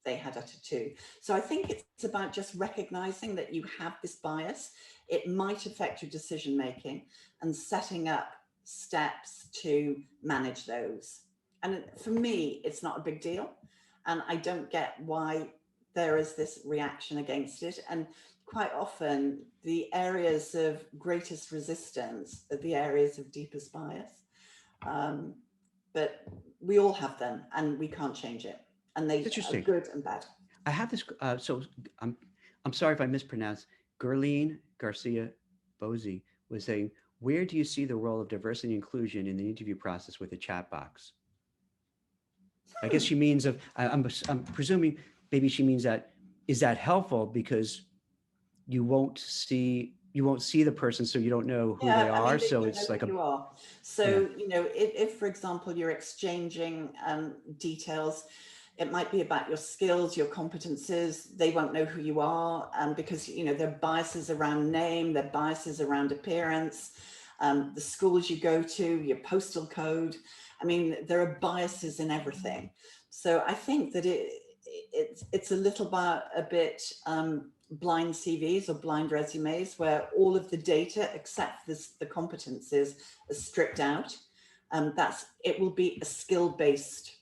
they had a tattoo. So I think it's about just recognizing that you have this bias. It might affect your decision making, and setting up steps to manage those. And for me, it's not a big deal. And I don't get why there is this reaction against it. And quite often, the areas of greatest resistance are the areas of deepest bias. But we all have them, and we can't change it. And they are good and bad. I have this. So I'm sorry if I mispronounced. Gerline Garcia Bozzi was saying, where do you see the role of diversity and inclusion in the interview process with the chat box? I guess she means I'm presuming maybe she means that, is that helpful because you won't see the person, so you don't know who they are. So it's like you are. So, if for example, you're exchanging details, it might be about your skills, your competences. They won't know who you are because, there are biases around name, there are biases around appearance, the schools you go to, your postal code. I mean, there are biases in everything. So I think that it's a little bit blind CVs or blind resumes where all of the data except the competences are stripped out. It will be a skill-based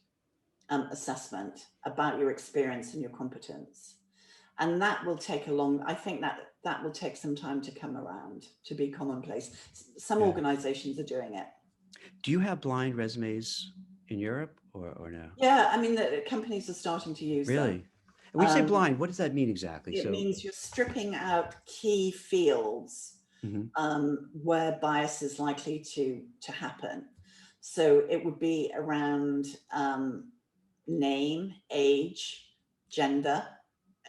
assessment. about your experience and your competence. And that will take I think that will take some time to come around, to be commonplace. Some organizations are doing it. Do you have blind resumes in Europe or no? Yeah, I mean, the companies are starting to use them. Really? And when you say blind, what does that mean exactly? It means you're stripping out key fields where bias is likely to happen. So it would be around name, age, gender,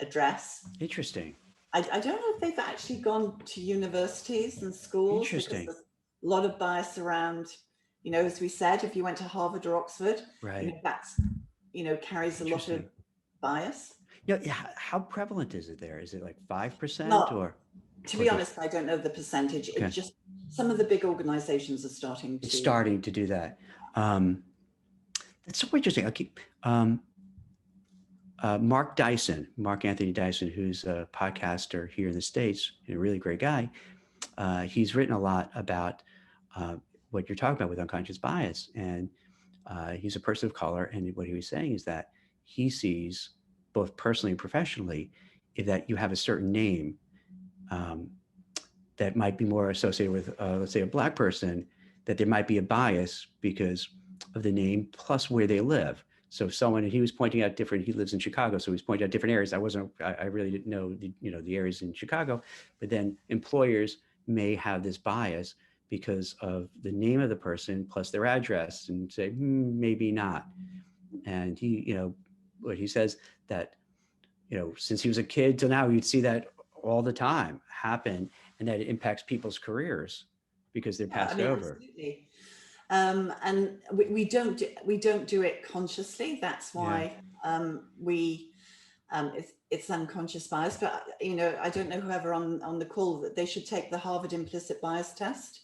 address. Interesting. I don't know if they've actually gone to universities and schools. Interesting. Because there's a lot of bias around, you know, as we said, if you went to Harvard or Oxford, right, you know, that's, you know, carries a lot of bias. Yeah, how prevalent is it there? Is it like 5% or? To be honest, I don't know the percentage. Okay. It just, some of the big organizations are starting to do that. That's so interesting. I'll keep, Mark Anthony Dyson, who's a podcaster here in the States, a really great guy. He's written a lot about what you're talking about with unconscious bias. And he's a person of color. And what he was saying is that he sees, both personally and professionally, that you have a certain name that might be more associated with, let's say, a Black person, that there might be a bias because of the name plus where they live. So he was pointing out he lives in Chicago, so he was pointing out different areas. I really didn't know the areas in Chicago, but then employers may have this bias because of the name of the person plus their address and say, maybe not. And what he says that, since he was a kid till now, you'd see that all the time happen, and that it impacts people's careers because they're passed over. Absolutely. And we don't do it consciously. That's why it's unconscious bias. But I don't know whoever on the call, that they should take the Harvard Implicit Bias Test,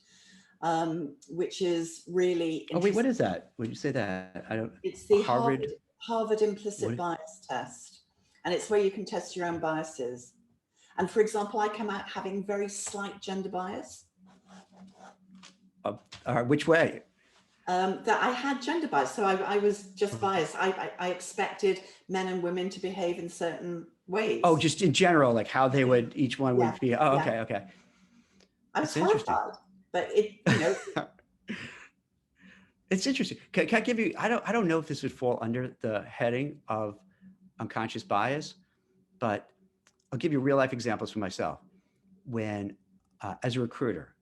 which is really interesting. Oh wait, what is that? Would you say that? I don't. It's the Harvard Implicit Bias Test, and it's where you can test your own biases. And for example, I come out having very slight gender bias. Which way? That I had gender bias, so I was just biased. I expected men and women to behave in certain ways. Oh, just in general, like how they would, each one would be. Oh, okay, okay. I was horrified, but it's interesting. Can I give you? I don't know if this would fall under the heading of unconscious bias, but I'll give you real life examples for myself. When, as a recruiter,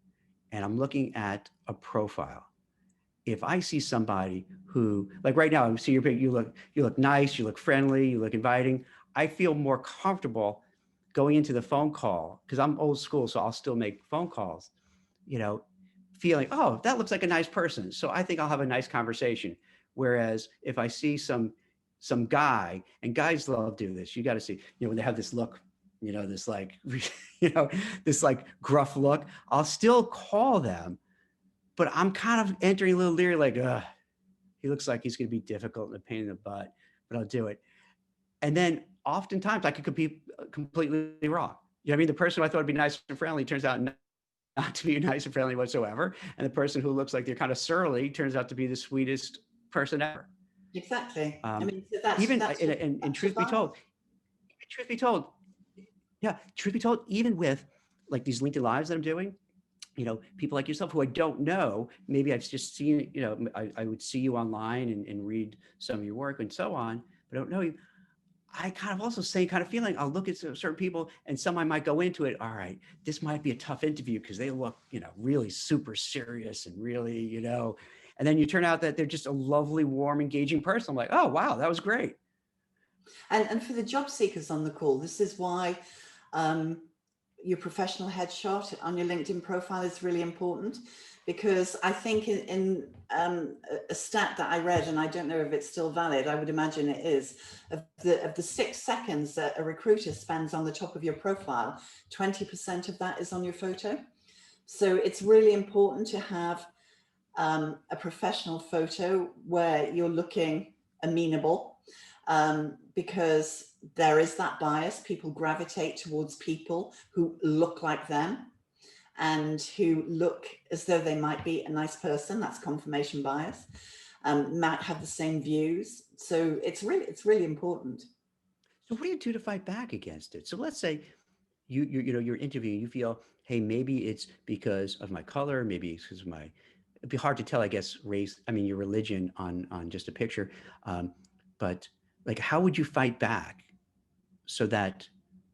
and I'm looking at a profile, if I see somebody who, like right now, I see your picture, you look nice, you look friendly, you look inviting, I feel more comfortable going into the phone call, because I'm old school, so I'll still make phone calls, feeling, oh, that looks like a nice person, so I think I'll have a nice conversation. Whereas if I see some guy, and guys love do this, you got to see, when they have this look, this like, this like gruff look, I'll still call them, but I'm kind of entering a little leery, like, he looks like he's going to be difficult and a pain in the butt, but I'll do it. And then oftentimes I could be completely wrong. You know what I mean? The person who I thought would be nice and friendly turns out not to be nice and friendly whatsoever. And the person who looks like they're kind of surly turns out to be the sweetest person ever. Exactly. Truth be told, even with like these LinkedIn Lives that I'm doing, people like yourself who I don't know, maybe I've just seen, I would see you online and read some of your work and so on, but I don't know you. I kind of also feeling, I'll look at certain people and some I might go into it. All right, this might be a tough interview because they look, really super serious and really, and then you turn out that they're just a lovely, warm, engaging person. I'm like, oh, wow, that was great. And for the job seekers on the call, this is why your professional headshot on your LinkedIn profile is really important, because I think in a stat that I read, and I don't know if it's still valid, I would imagine it is, of the 6 seconds that a recruiter spends on the top of your profile, 20% of that is on your photo. So it's really important to have a professional photo where you're looking amenable, because there is that bias. People gravitate towards people who look like them and who look as though they might be a nice person. That's confirmation bias. Might have the same views. So it's really important. So what do you do to fight back against it? So let's say you're interviewing, you feel, hey, maybe it's because of my color, maybe it's because of my, it'd be hard to tell, I guess, race, I mean, your religion on just a picture. But like, how would you fight back so that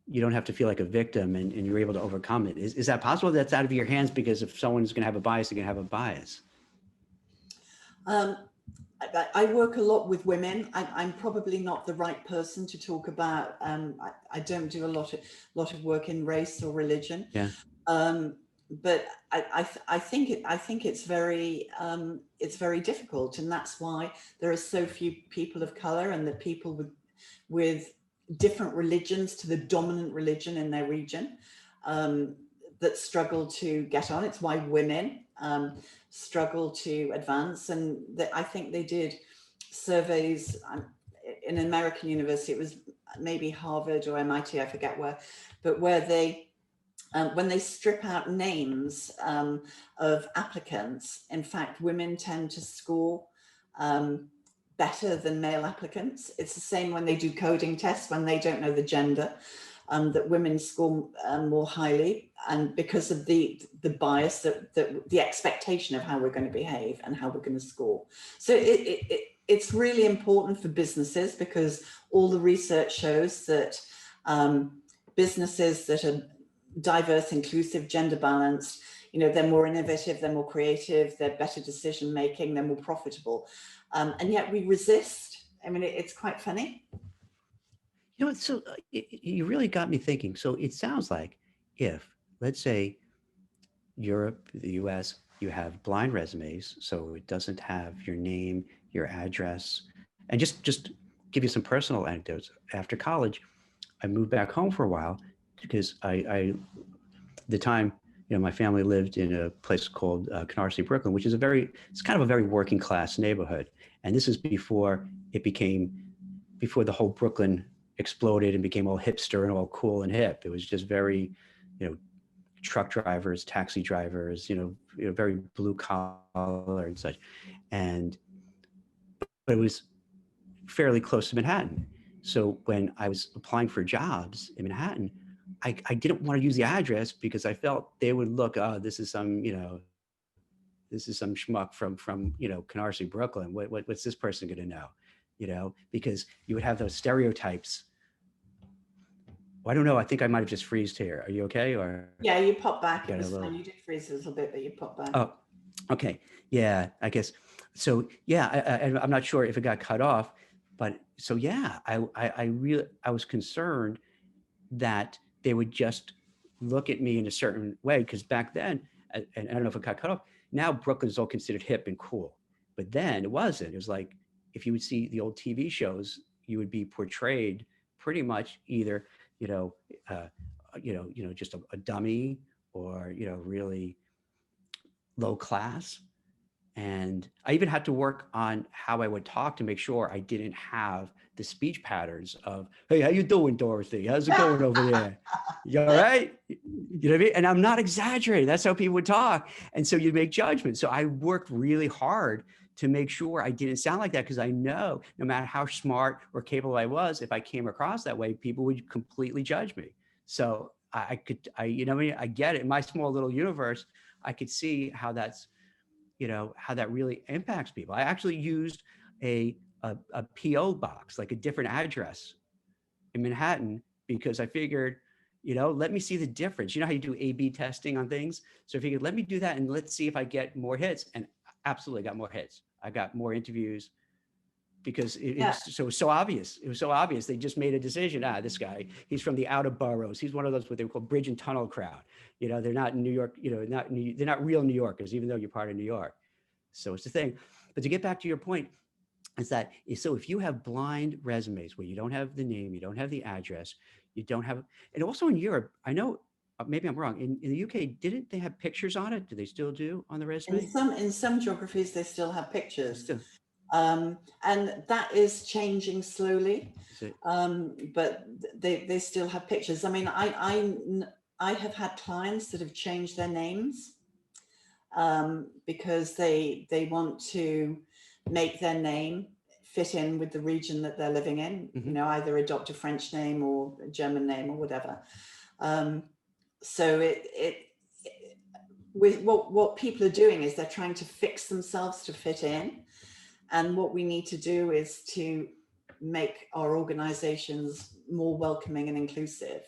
you don't have to feel like a victim and you're able to overcome it? Is that possible? That's out of your hands, because if someone's going to have a bias, they're going to have a bias. Um, I work a lot with women. I'm probably not the right person to talk about. I don't do a lot of work in race or religion. Yeah. But I think it's very difficult, and that's why there are so few people of color, and the people with different religions to the dominant religion in their region that struggle to get on. It's why women struggle to advance. And I think they did surveys in an American university, it was maybe Harvard or MIT, I forget where, but where they, when they strip out names of applicants, in fact, women tend to score better than male applicants. It's the same when they do coding tests, when they don't know the gender. That women score more highly, and because of the bias, that the expectation of how we're going to behave and how we're going to score. So it's really important for businesses, because all the research shows that businesses that are diverse, inclusive, gender balanced, they're more innovative, they're more creative, they're better decision making, they're more profitable, and yet we resist. I mean, it's quite funny. You know what? So you really got me thinking. So it sounds like if, let's say, Europe, the US, you have blind resumes, so it doesn't have your name, your address, and just give you some personal anecdotes. After college, I moved back home for a while because the time, my family lived in a place called Canarsie, Brooklyn, which is it's kind of a very working class neighborhood. And this is before the whole Brooklyn exploded and became all hipster and all cool and hip. It was just very, truck drivers, taxi drivers, very blue collar and such. But it was fairly close to Manhattan. So when I was applying for jobs in Manhattan, I didn't want to use the address because I felt they would look, oh, this is some schmuck from Canarsie, Brooklyn. What's this person going to know? Because you would have those stereotypes. Well, I don't know. I think I might have just freezed here. Are you okay? Or yeah, you pop back. It was fine. You did freeze a little bit, but you pop back. Oh, okay. Yeah, I guess. So yeah, I'm not sure if it got cut off, but so yeah, I was concerned that they would just look at me in a certain way, because back then, and I don't know if it got cut off. Now Brooklyn's all considered hip and cool, but then it wasn't. It was like, if you would see the old TV shows, you would be portrayed pretty much either, just a dummy, or really low class. And I even had to work on how I would talk to make sure I didn't have the speech patterns of, hey, how you doing, Dorothy? How's it going over there? You all right? You know what I mean? And I'm not exaggerating. That's how people would talk. And so you make judgments. So I worked really hard to make sure I didn't sound like that, because I know no matter how smart or capable I was, if I came across that way, people would completely judge me. So I get it. In my small little universe, I could see how how that really impacts people. I actually used a PO box, like a different address in Manhattan, because I figured, let me see the difference. You know how you do A/B testing on things? So I figured, let me do that and let's see if I get more hits. And absolutely got more hits. I got more interviews, because it was so obvious. It was so obvious. They just made a decision. This guy, he's from the outer boroughs. He's one of those what they call bridge and tunnel crowd. They're not in New York. They're not real New Yorkers, even though you're part of New York. So it's the thing. But to get back to your point, is that so if you have blind resumes where you don't have the name, you don't have the address, you don't have, and also in Europe, I know, maybe I'm wrong. In the UK, didn't they have pictures on it? Do they still do on the resume? In some geographies, they still have pictures. And that is changing slowly, but they still have pictures. I mean, I have had clients that have changed their names because they want to make their name fit in with the region that they're living in, you know, either adopt a French name or a German name or whatever. So with what people are doing is they're trying to fix themselves to fit in. And what we need to do is to make our organizations more welcoming and inclusive.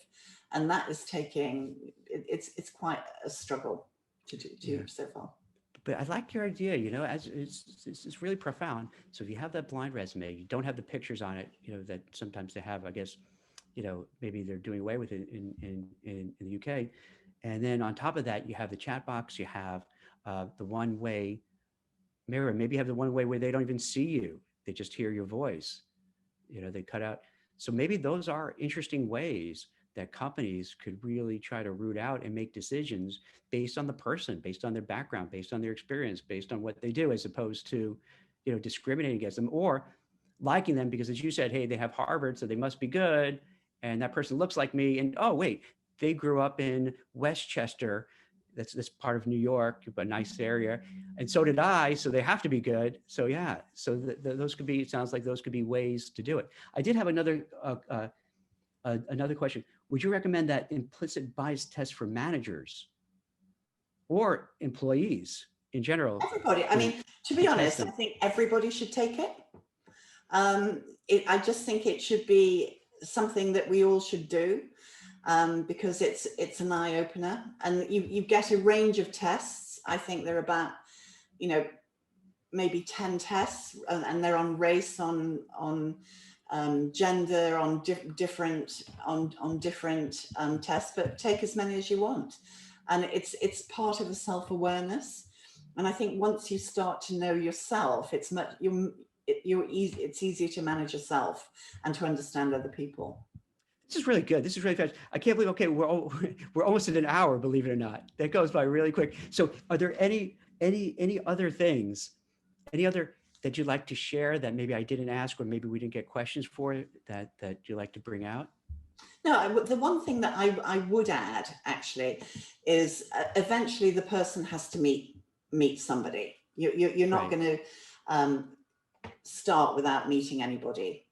And that is it's quite a struggle to do so far. But I like your idea, you know, as it's really profound. So if you have that blind resume, you don't have the pictures on it, you know, that sometimes they have, I guess, you know, maybe they're doing away with it in the UK. And then on top of that, you have the chat box, you have the one-way mirror, maybe you have the one way where they don't even see you. They just hear your voice, you know, they cut out. So maybe those are interesting ways that companies could really try to root out and make decisions based on the person, based on their background, based on their experience, based on what they do, as opposed to, you know, discriminating against them or liking them because, as you said, hey, they have Harvard, so they must be good. And that person looks like me. And oh, wait, they grew up in Westchester. That's this part of New York, a nice area. And so did I, so they have to be good. So yeah, so those could be, it sounds like those could be ways to do it. I did have another question. Would you recommend that implicit bias test for managers or employees in general? Everybody, I mean, to be honest, I think everybody should take it. I just think it should be something that we all should do. Because it's an eye opener, and you get a range of tests. I think they're about, you know, maybe 10 tests, and they're on race, on gender, on different tests. But take as many as you want, and it's part of a self-awareness. And I think once you start to know yourself, it's easier to manage yourself and to understand other people. This is really good. This is really fast. I can't believe, okay, we're almost at an hour, believe it or not. That goes by really quick. So are there any other things, any other that you'd like to share that maybe I didn't ask or maybe we didn't get questions for that you'd like to bring out? No, the one thing that I would add actually is eventually the person has to meet somebody. You're not going to start without meeting anybody.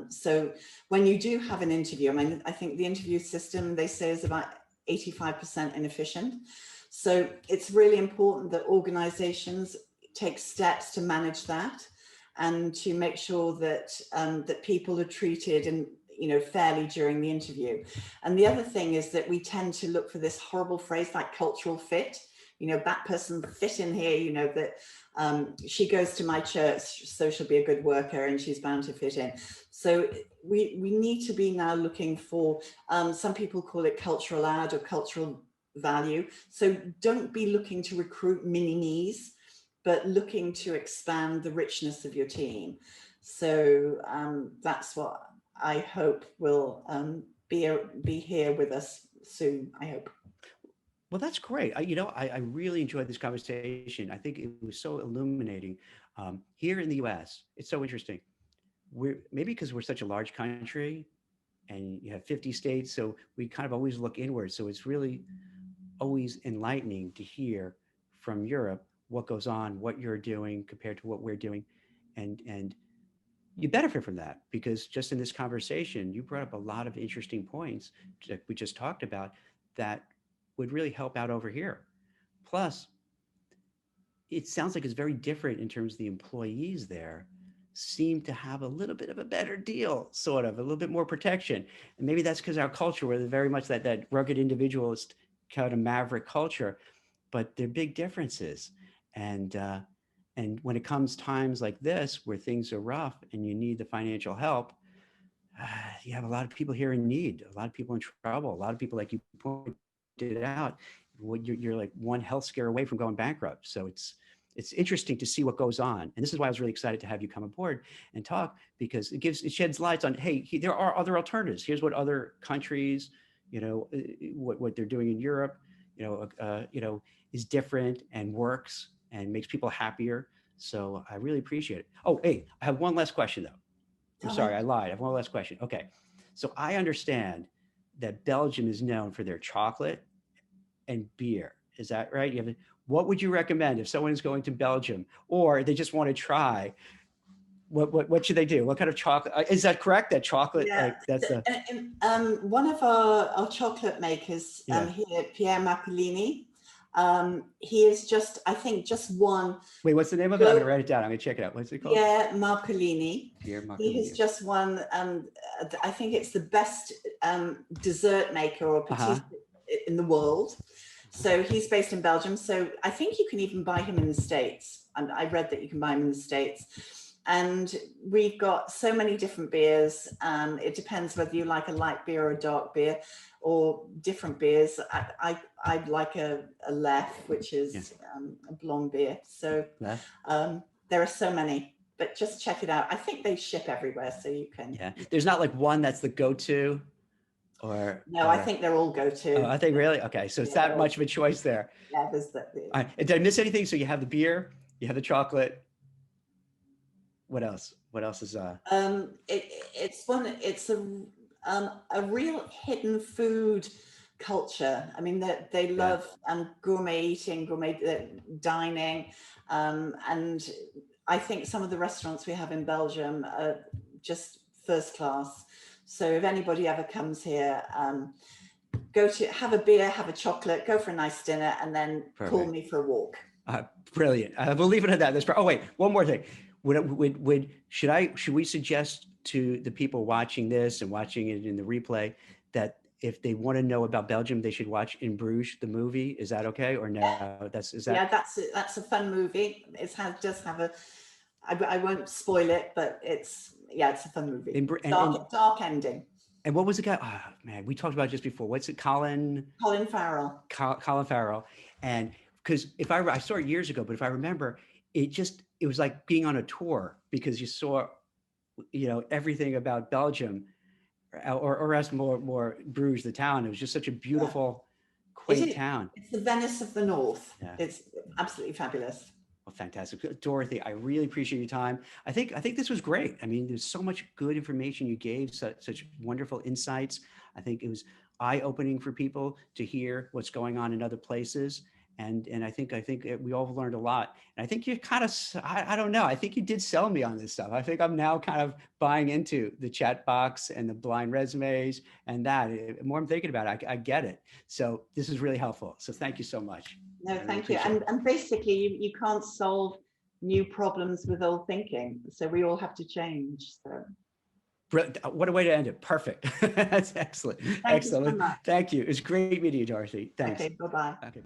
So when you do have an interview, I mean, I think the interview system, they say, is about 85% inefficient. So it's really important that organizations take steps to manage that and to make sure that that people are treated and, you know, fairly during the interview. And the other thing is that we tend to look for this horrible phrase like cultural fit. You know, that person fit in here, you know, that she goes to my church, so she'll be a good worker and she's bound to fit in. So we need to be now looking for, some people call it cultural add or cultural value. So don't be looking to recruit mini-me's, but looking to expand the richness of your team. So that's what I hope will be here with us soon, I hope. Well, that's great. I really enjoyed this conversation. I think it was so illuminating. Here in the US, it's so interesting. Maybe because we're such a large country and you have 50 states, so we kind of always look inward. So it's really always enlightening to hear from Europe what goes on, what you're doing compared to what we're doing. And you benefit from that because just in this conversation, you brought up a lot of interesting points that we just talked about that would really help out over here. Plus, it sounds like it's very different in terms of the employees there seem to have a little bit of a better deal, sort of, a little bit more protection. And maybe that's because our culture, we're very much that rugged individualist kind of maverick culture, but there are big differences. And when it comes times like this, where things are rough and you need the financial help, you have a lot of people here in need, a lot of people in trouble, a lot of people, like you pointed it out, you're like one health scare away from going bankrupt. So it's interesting to see what goes on. And this is why I was really excited to have you come aboard and talk, because it sheds lights on, hey, there are other alternatives. Here's what other countries, you know, what they're doing in Europe, you know, is different and works and makes people happier. So I really appreciate it. Oh, hey, I have one last question though. I'm sorry, I lied. I have one last question. Okay. So I understand that Belgium is known for their chocolate and beer. Is that right? What would you recommend if someone is going to Belgium or they just want to try What should they do? What kind of chocolate? Is that correct? That chocolate, Yeah. like that's the. One of our chocolate makers Yeah. here, Pierre Marcolini, he is just, I think, just one. Wait, what's the name of it? I'm gonna write it down. I'm gonna check it out. What's it called? Pierre Marcolini. Pierre He has Marcolini. just won. I think it's the best dessert maker or pâtissier in the world. So he's based in Belgium. So I think you can even buy him in the States. And I read that you can buy him in the States. And we've got so many different beers. It depends whether you like a light beer or a dark beer or different beers. I like a Lef, which is a blonde beer. So there are so many, but just check it out. I think they ship everywhere, so you can. Yeah, there's not like one that's the go-to, or no. I think they're all go-to. Oh, I think really okay. So it's that much of a choice there. Yeah, there's that. All right. Did I miss anything? So you have the beer, you have the chocolate. What else? What else is It's a real hidden food culture. I mean, they love gourmet eating, gourmet dining, and I think some of the restaurants we have in Belgium are just first class. So if anybody ever comes here, go to have a beer, have a chocolate, go for a nice dinner, and then call me for a walk. Brilliant. We'll leave it at that. Oh wait, one more thing. Should we suggest to the people watching this and watching it in the replay that if they want to know about Belgium, they should watch In Bruges, the movie? Is that okay or no? Yeah, that's a fun movie. I won't spoil it, but it's a fun movie. Dark ending. And what was the guy? Oh man, we talked about it just before. What's it? Colin Farrell. Colin Farrell. And because I saw it years ago, but if I remember, it was like being on a tour because you saw, everything about Belgium, or as more Bruges, the town. It was just such a beautiful, quaint town. It's the Venice of the North. Yeah. It's absolutely fabulous. Well, fantastic, Dorothy. I really appreciate your time. I think this was great. I mean, there's so much good information you gave, such wonderful insights. I think it was eye-opening for people to hear what's going on in other places. And I think we all learned a lot. And I think you kind of, I don't know, I think you did sell me on this stuff. I think I'm now kind of buying into the chat box and the blind resumes and that. The more I'm thinking about it, I get it. So this is really helpful. So thank you so much. No, thank you. And basically, you can't solve new problems with old thinking. So we all have to change. So. What a way to end it. Perfect. That's excellent. Thank you so much. Thank you. It's great meeting you, Dorothy. Thanks. Okay, bye-bye. Okay.